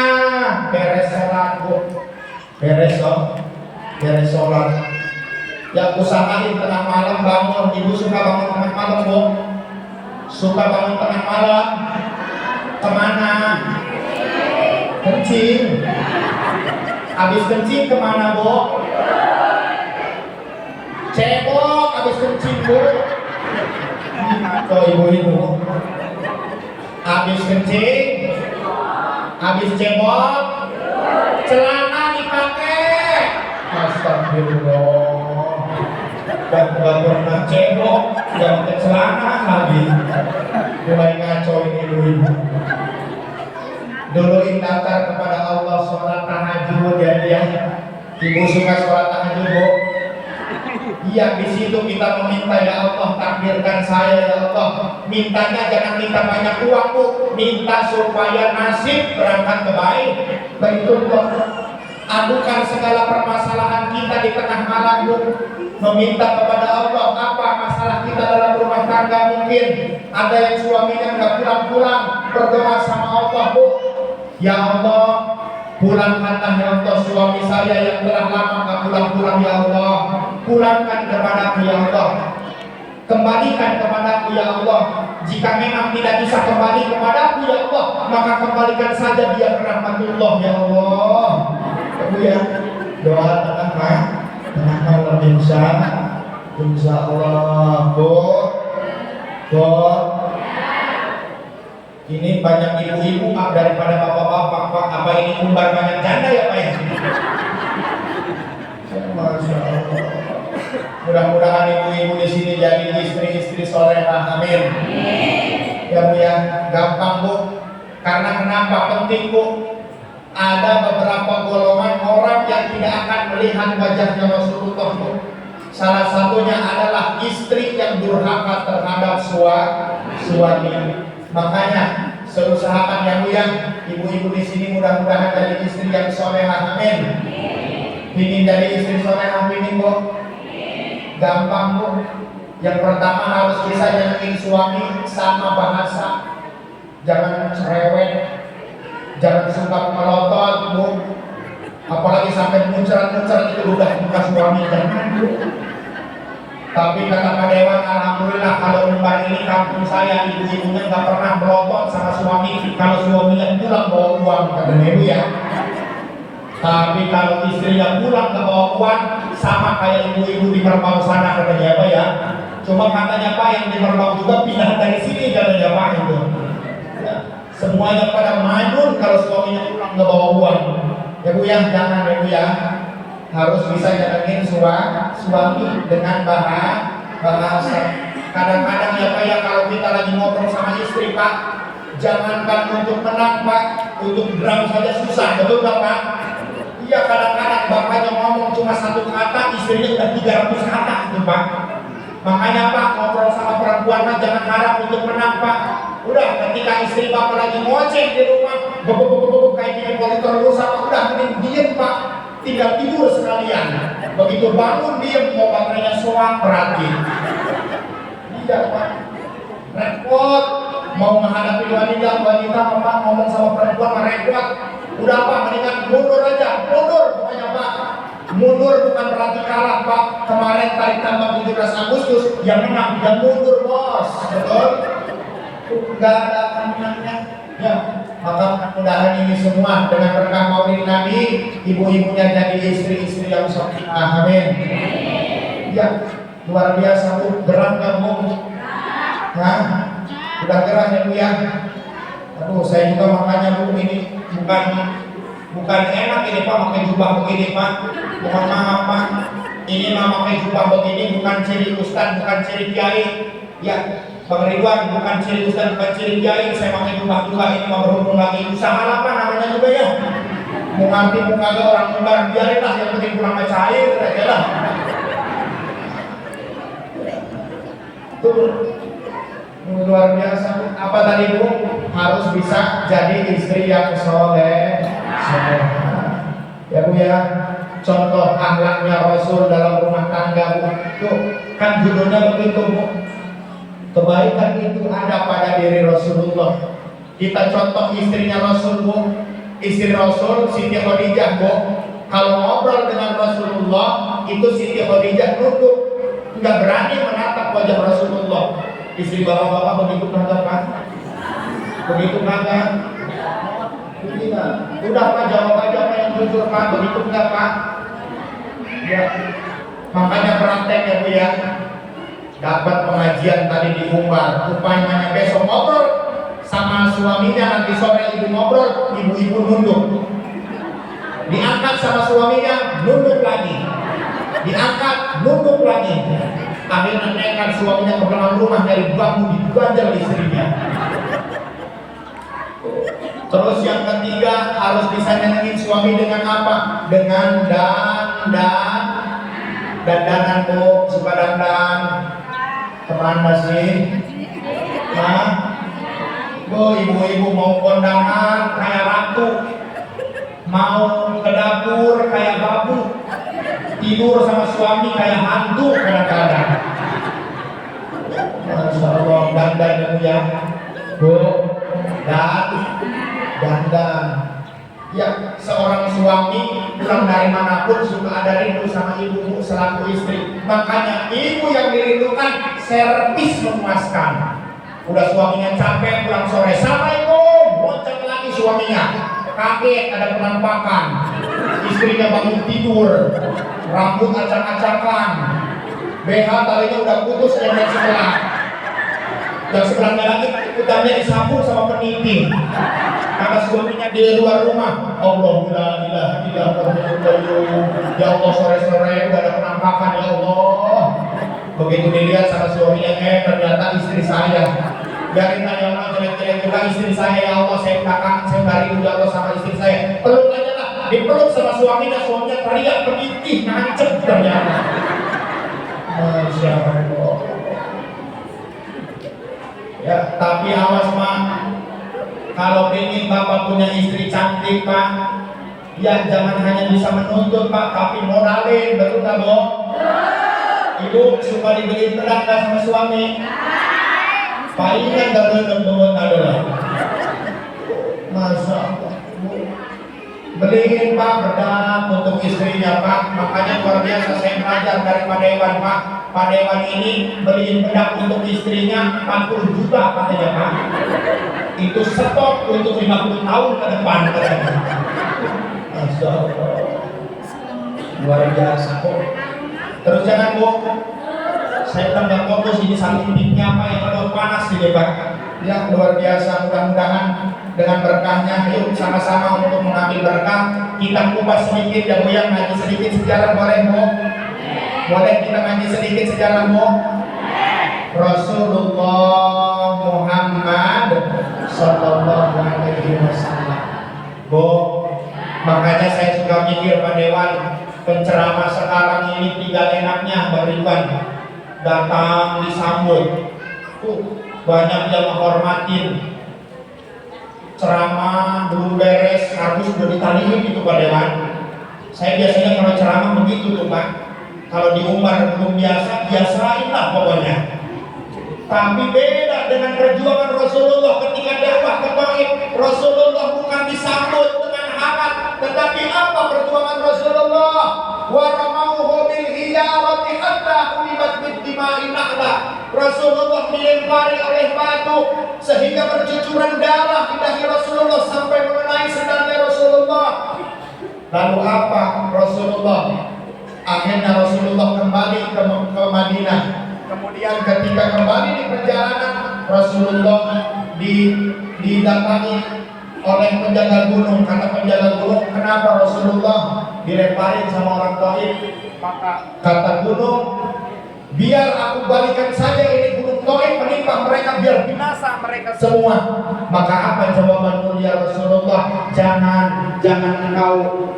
Beres sholat, Bu. Beres sholat. Yang usahain tengah malam bangun. Ibu suka bangun tengah malam, Bu? Suka bangun tengah malam? Kemana? Kencing. Habis kencing kemana, Bu? Cebok habis kencing, Bu. Kok ibu-ibu habis kencing, habis cebok, celana dipakai. Astagfirullah. Dan gak pernah cebok, gak pakai celana lagi. Mulai ngaco ini ibu-ibu. Duluin daftar kepada Allah sholat tahajud ya. Ibu suka sholat tahajud, Bu? Iya, di situ kita meminta, ya Allah takdirkan saya ya Allah. Mintanya jangan minta banyak uang, Bu. Minta supaya nasib berangkat ke Baitullah. Adukan segala permasalahan kita di tengah malam, Bu. Meminta kepada Allah apa masalah kita dalam rumah tangga. Mungkin ada yang suaminya nggak pulang-pulang, berdoa sama Allah, Bu. Ya Allah, pulangkanlah ya Allah suami saya yang telah lama nggak pulang-pulang ya Allah. Pulangkan kepadaku ya Allah. Kembalikan kepadaku ya Allah. Jika memang tidak bisa kembali kepadaku ya Allah, maka kembalikan saja dia ke rahmatullah ya Allah. Ibu ya, doa tengah malam insya Allah, Bu. Ini banyak ibu-ibu daripada bapak-bapak, Pak. Apa ini umbar banyak janda ya, Pak ya? Masya Allah. Mudah-mudahan ibu-ibu di sini jadi istri-istri solehah. Amin. Ya, Bu ya, gampang, Bu. Karena kenapa penting, Bu? Ada beberapa golongan orang yang tidak akan melihat wajahnya Rasulullah, Bu. Salah satunya adalah istri yang durhaka terhadap suami. Makanya seusahakan ya, Bu ya, ibu-ibu di sini mudah-mudahan jadi istri yang solehah. Amin. Ingin jadi istri solehah, ingin, Bu? Gampang, Bu. Yang pertama harus bisa nyenengin suami sama bahasa. Jangan cerewet, jangan suka melotot, Bu. Apalagi sampai muncrat-muncrat itu udah bukan suami, jangan, Bu. Tapi kata Pak Dewan, alhamdulillah kalau umbar ini kampung saya ibu-ibunya nggak pernah melotot sama suami. Kalau suaminya pulang bawa uang, kata Ibu ya. Tapi kalau istrinya pulang nggak bawa uang, sama kayak ibu-ibu di Merbau sana, katanya Pak ya. Cuma katanya Pak yang di Merbau juga pindah dari sini, katanya Pak itu. Ya, semuanya pada majun kalau suaminya pulang nggak bawa uang. Ya, Bu ya, jangan ya, Bu ya. Harus bisa nyenengin suami dengan bahasa. Kadang-kadang ya Pak ya, kalau kita lagi ngobrol sama istri, Pak, jangankan untuk menang, Pak, untuk drum saja susah, betul nggak, Pak? Iya, kadang-kadang bapaknya ngomong cuma satu kata, istrinya udah 300 kata itu, Pak. Makanya Pak, ngobrol sama perempuan Pak, jangan harap untuk menang, Pak. Udah, ketika istri Bapak lagi ngoceh di rumah, kayak gini monitor rusak, udah mending diem, Pak. Tinggal tidur sekalian. Begitu bangun diem, mau baterainya soak, berarti. Iya, Pak. Repot. Mau menghadapi wanita Pak ngomong sama perempuan repot. Udah, Pak, mendingan mundur aja. Mundur pokoknya, Pak. Mundur bukan berarti kalah, Pak. Kemarin tarik tambang 17 Agustus yang menang, yang mundur, Bos. Betul? Enggak ada menangnya. Ya, maka mudah-mudahan ini semua dengan berkah Maulid Nabi, ibu-ibunya jadi istri-istri yang solehah. Amin. Ya, luar biasa, Bu. Gerah nggak, Bu? Hah? Udah gerah ya, Bu ya? Aduh, saya juga makanya, Bu, ini bukan enak ini, Pak, pakai jubah begini, Pak. Mohon maaf, Pak. Ini mah pakai jubah begini bukan ciri ustaz, bukan ciri kiai. Ya, Bang Ridwan, bukan ciri ustaz, bukan ciri kiai. Saya pakai jubah juga, ini mau berhubung lagi usaha apa namanya juga ya. Mau ngerti mau kagak orang umbar biarin lah, yang penting pulang cair aja lah. Tuh luar biasa. Apa tadi Bu? Harus bisa jadi istri yang soleh. Ya Bu ya. Contoh akhlaknya Rasul dalam rumah tangga Bu. Tuh kan judulnya begitu Bu. Kebaikan itu ada pada diri Rasulullah. Kita contoh istrinya Rasul Bu. Istri Rasul Siti Khadijah Bu. Kalau ngobrol dengan Rasulullah itu Siti Khadijah nunduk, nggak berani menatap wajah Rasulullah. Istri bapak-bapak begitu kagak Pak? Begitu kagak? Udah Pak, jawab aja apa yang jujur Pak. Begitu enggak Pak? Ya. Makanya praktek ya Bu ya. Dapat pengajian tadi di Umbar, upayanya besok ngobrol sama suaminya, nanti sore ibu ngobrol, ibu-ibu nunduk. Diangkat sama suaminya, nunduk lagi. Diangkat, nunduk lagi. Akhirnya nekat suaminya ke belakang rumah dari bambu diganjal istrinya. Terus yang ketiga harus bisa nyenengin suami dengan apa? Dengan dandanan Bu, suka dandan. Kemana sih? Hah? Bu, ibu-ibu mau kondangan kayak ratu, mau ke dapur kayak babu, tidur sama suami kayak hantu kadang-kadang. Masya Allah, dandan ya Bu, dandan. Ya, seorang suami pulang dari manapun suka ada rindu sama ibu selaku istri. Makanya ibu yang dirindukan servis memuaskan. Udah suaminya capek pulang sore, Assalamualaikum, loncat lagi suaminya. Kaget ada penampakan. Istrinya bangun tidur, rambut acak-acakan, BH talinya udah putus yang sebelah. Yang sebelahnya lagi udaranya disambung sama peniti. Kata suaminya di luar rumah, Alhamdulillah, ya Allah sore-sore udah ada penampakan ya Allah. Begitu dilihat sama suaminya, ternyata istri saya. Biarin tanya orang jelek-jelek juga istri saya ya Allah, saya belakang, saya bari ya Allah sama istri saya. Peluk aja lah, dipeluk sama suaminya teriak peniti, nancep ternyata. Masya Allah. Ya, tapi awas Pak, kalau ingin Bapak punya istri cantik Pak, ya jangan hanya bisa menuntut Pak, tapi modalin, betul nggak Bu? Ibu suka dibeliin bedak sama suami? Palingan nggak bener-bener adalah. Masya Allah. Beliin Pak bedak untuk istrinya Pak, makanya luar biasa saya belajar dari Pak Dewan Pak. Pak Dewan ini beliin bedak untuk istrinya 40 juta katanya Pak. Itu stok untuk 50 tahun ke depan katanya. Masya Allah. Luar biasa kok. Terus jangan Bu, saya bilang nggak fokus ini saking piknya apa yang kalau panas gitu Pak. Ya luar biasa, mudah-mudahan dengan berkahnya yuk sama-sama untuk mengambil berkah. Kita kupas sedikit ya Bu ya, ngaji sedikit sejarah boleh Bu? Boleh kita ngaji sedikit sejarah Bu? Rasulullah Muhammad Sallallahu Alaihi Wasallam Bu, makanya saya suka mikir Pak Dewan, penceramah sekarang ini tinggal enaknya Mbak Ridwan datang disambut, banyak yang menghormatin, ceramah belum beres harus udah ditaliin gitu Pak Dewan. Saya biasanya kalau ceramah begitu tuh Pak, kalau di Umar belum biasain lah pokoknya. Tapi beda dengan perjuangan Rasulullah ketika dakwah ke Taif. Rasulullah bukan disambut dengan hangat, tetapi apa perjuangan Rasulullah? Wa ramauhu bil hijarati hatta ulibat bid dima'i nahla. Rasulullah dilempari oleh batu sehingga bercucuran darah di dahi Rasulullah sampai mengenai sendalnya Rasulullah. Lalu apa Rasulullah? Akhirnya Rasulullah kembali ke Madinah. Kemudian ketika kembali di perjalanan, Rasulullah didatangi oleh penjaga gunung. Kata penjaga gunung, kenapa Rasulullah dilemparin sama orang Taif? Maka kata gunung, Biar aku balikan saja ini gunung Taif menimpa mereka, biar binasa mereka semua. Maka apa jawaban mulia Rasulullah? Jangan engkau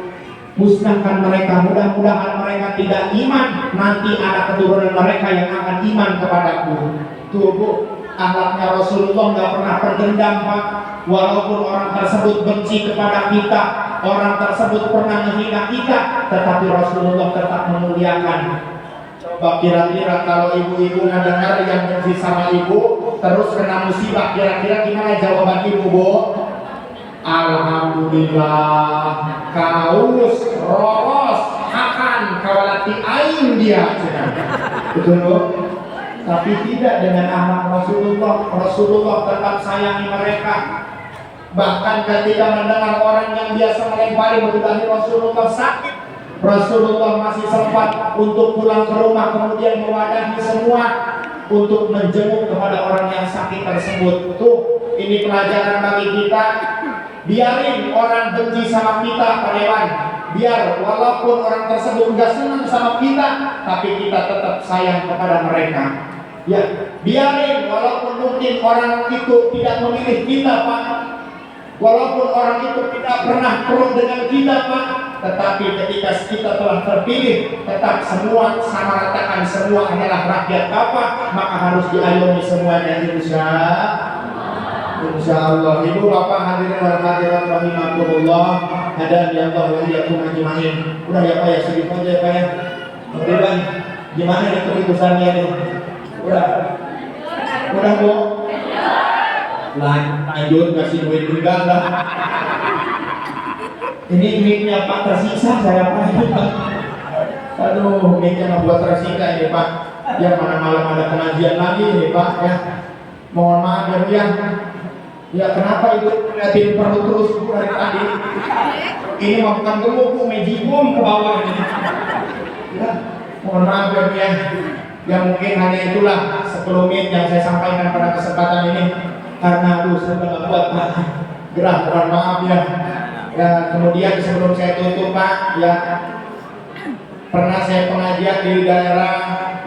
musnahkan mereka. Mudah-mudahan mereka tidak iman. Nanti ada keturunan mereka yang akan iman kepadaku. Tuh Bu, akhlaknya Rasulullah nggak pernah berdendam Pak. Walaupun orang tersebut benci kepada kita, orang tersebut pernah menghina kita, tetapi Rasulullah tetap memuliakan. Coba kira-kira kalau ibu-ibu mendengar yang benci sama ibu terus kena musibah, kira-kira gimana jawaban ibu Bu? Alhamdulillah, kaus roros akan kawalati ain dia. Betul Bu? Tapi tidak dengan akhlak Rasulullah. Rasulullah tetap sayangi mereka. Bahkan ketika mendengar orang yang biasa melempari meludahi Rasulullah sakit, Rasulullah masih sempat untuk pulang ke rumah, kemudian mewadahi semua untuk menjenguk kepada orang yang sakit tersebut. Tuh, ini pelajaran bagi kita. Biarin orang benci sama kita, Pak Dewan. Biar walaupun orang tersebut nggak senang sama kita, tapi kita tetap sayang kepada mereka. Ya, biarin walaupun mungkin orang itu tidak memilih kita, Pak. Walaupun orang itu tidak pernah pro dengan kita, Pak, tetapi ketika kita telah terpilih, tetap semua sama ratakan, semua adalah rakyat Bapak, maka harus diayomi semuanya, insya Allah. Ibu bapak hadirin wal hadirat rahimakumullah, hadan ya Allah wa iyyakum ajmain. Udah ya Pak ya, sedikit aja ya Pak ya. Oke Bang, gimana nih keputusannya nih? Udah Bu? Lanjut kasih duit enggak lah. Ini mic-nya Pak tersiksa saya Pak. Aduh, mic-nya membuat tersiksa ini Pak. Ya mana malam ada pengajian lagi nih Pak ya. Mohon maaf ya Bu ya. Ya kenapa itu ngeliatin perut terus Bu dari tadi? Ini mah bukan gemuk Bu, mejibum ke bawah ini. Ya, mohon maaf ya Bu ya. Ya mungkin hanya itulah sekelumit yang saya sampaikan pada kesempatan ini. Karena aduh saya nggak kuat Pak, gerah, mohon maaf ya. Ya kemudian sebelum saya tutup Pak, ya pernah saya pengajian di daerah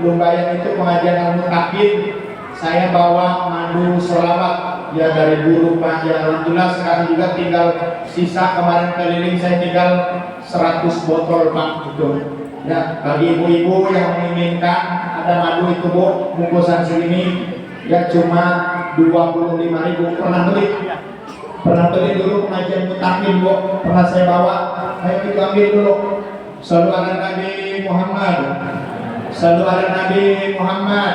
Lumbayan itu pengajian Al-Mutakin, saya bawa mandu selawat ya dari guru Pak. Ya alhamdulillah sekarang juga tinggal sisa, kemarin keliling saya tinggal 100 botol Pak gitu. Ya bagi ibu-ibu yang menginginkan ada madu itu Bu, bungkusan segini ya cuma 25.000. Pernah beli dulu pengajian Mutakin Bu, pernah saya bawa. Ayo kita ambil dulu. Shallu ala Nabi Muhammad. Shallu ala Nabi Muhammad.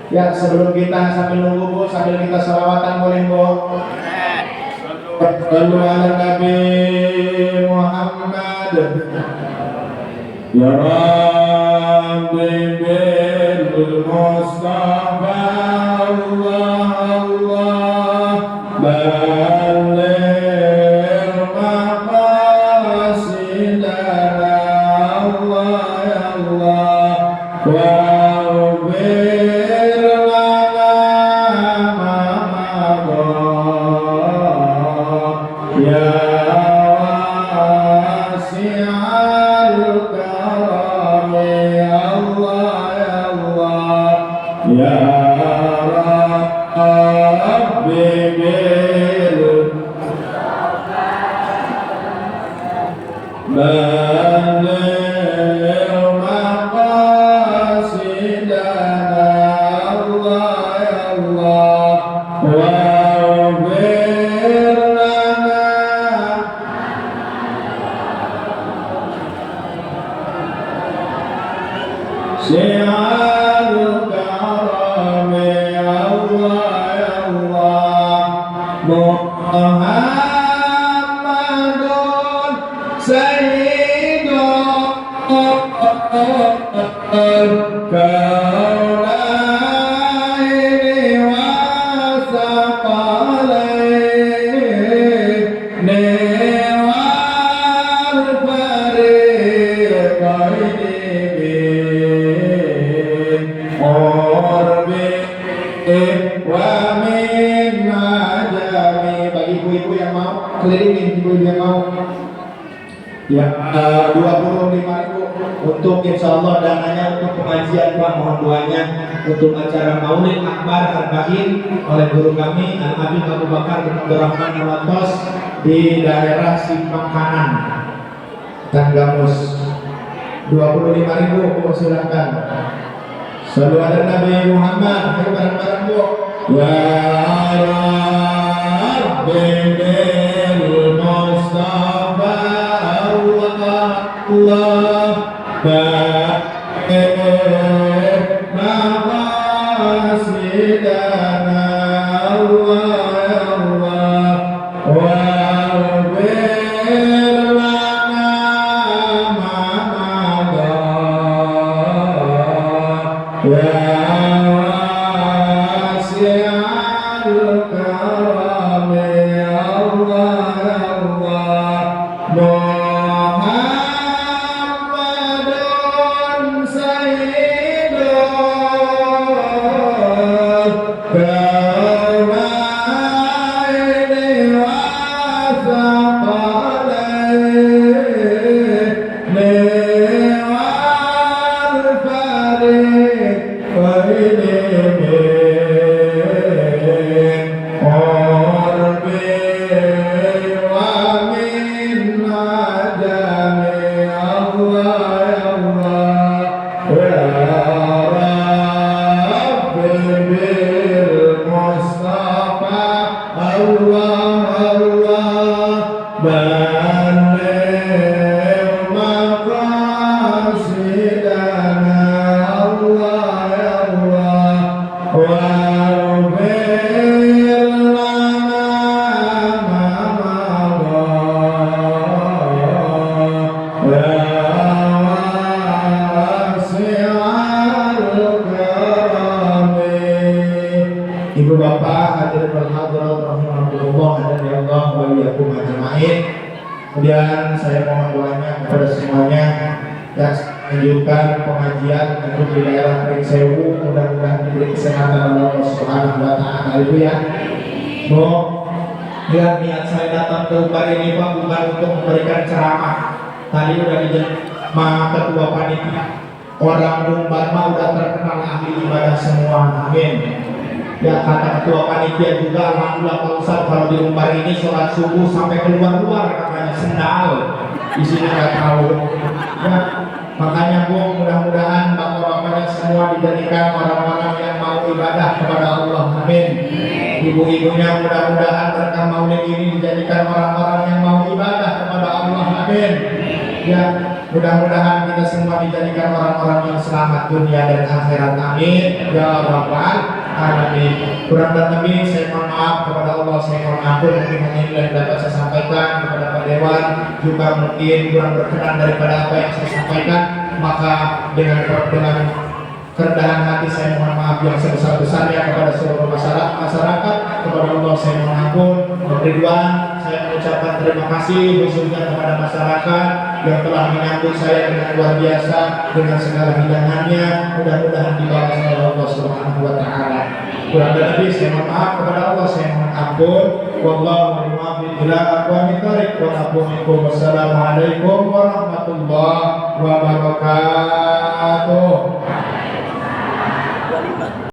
Ya sebelum kita sambil nunggu Bu, sambil kita salawatan boleh Bu. Shallu ala Nabi Muhammad. Ya Rabbi bil Mustafa Allah Allah baligh maqasidana Allah ya Allah waghfir lana ma madha ya wasi'al karam ya Allah ya Allah ya Rabbi bil baligh maqasidana Allah ya Allah waghfir lana syi'al karam ya Allah ya Allah Muhammadun Sayyidul Kaunaini wa Saqalaini wal fariqaini bin Urbi wa min ajami. Bagi ibu-ibu yang mau kelilingin, ibu-ibu yang mau Ya, 25.000 untuk insya Allah dananya untuk pengajian Pak, mohon doanya untuk acara Maulid Akbar Arba'in oleh guru kami Al Habib Abu Bakar bin Abdurrahman Al-Watos di daerah Simpang Kanan Tanggamus. 25.000 silakan. Selalu ada Nabi Muhammad. Ayo bareng-bareng Bu. Ya Rabbi bil Mustafa Allah baik maqasidana Allah wa bir lana ma madha ya wasi'al karam ya Allah Muhammadun sayyidul kaunaini wa thaqalaini wal fariqaini qurbi wa min ajami Allah ya Rabbi bil Mustafa Allah baligh maqasidana Allah wa bir lana ma madha Ibu bapak hadirin berhadirat rahimahullah dan ya Allah wa iyyakum ajmain. Kemudian saya mohon doanya kepada semuanya yang menunjukkan pengajian untuk di daerah Pringsewu, mudah-mudahan diberi kesehatan oleh Allah Subhanahu wa taala. Ibu ya. Bu, ya niat saya datang ke Umbar ini Pak bukan untuk memberikan ceramah. Tadi udah dijemah ketua panitia. Orang Umbar mah udah terkenal ahli ibadah semua. Amin. Ya kata ketua panitia juga alhamdulillah Pak Ustadz kalau di Umbar ini sholat subuh sampai keluar-luar katanya sendal di sini nggak tahu ya makanya Bu mudah-mudahan bapak-bapaknya semua dijadikan orang-orang yang mau ibadah kepada Allah amin. Ibu-ibunya mudah-mudahan mereka maulid ini dijadikan orang-orang yang mau ibadah kepada Allah amin. Ya mudah-mudahan kita semua dijadikan orang-orang yang selamat dunia dan akhirat amin ya rabbal alamin. Kurang dan lebih saya mohon maaf kepada Allah, saya mohon ampun mungkin hanya ini yang dapat saya sampaikan kepada Pak Dewan, juga mungkin kurang berkenan daripada apa yang saya sampaikan, maka dengan kerendahan hati saya mohon maaf yang sebesar-besarnya kepada seluruh masyarakat, kepada Allah saya mohon ampun. Ridwan, saya mengucapkan terima kasih khususnya kepada masyarakat yang telah menyambut saya dengan luar biasa dengan segala hidangannya. Mudah-mudahan dibalas oleh Allah Subhanahu wa taala. Kurang lebih saya mohon maaf kepada Allah, saya mohon ampun. Wallahu muwaffiq ila aqwamit thoriq wa aqumikum. Wassalamualaikum warahmatullahi wabarakatuh.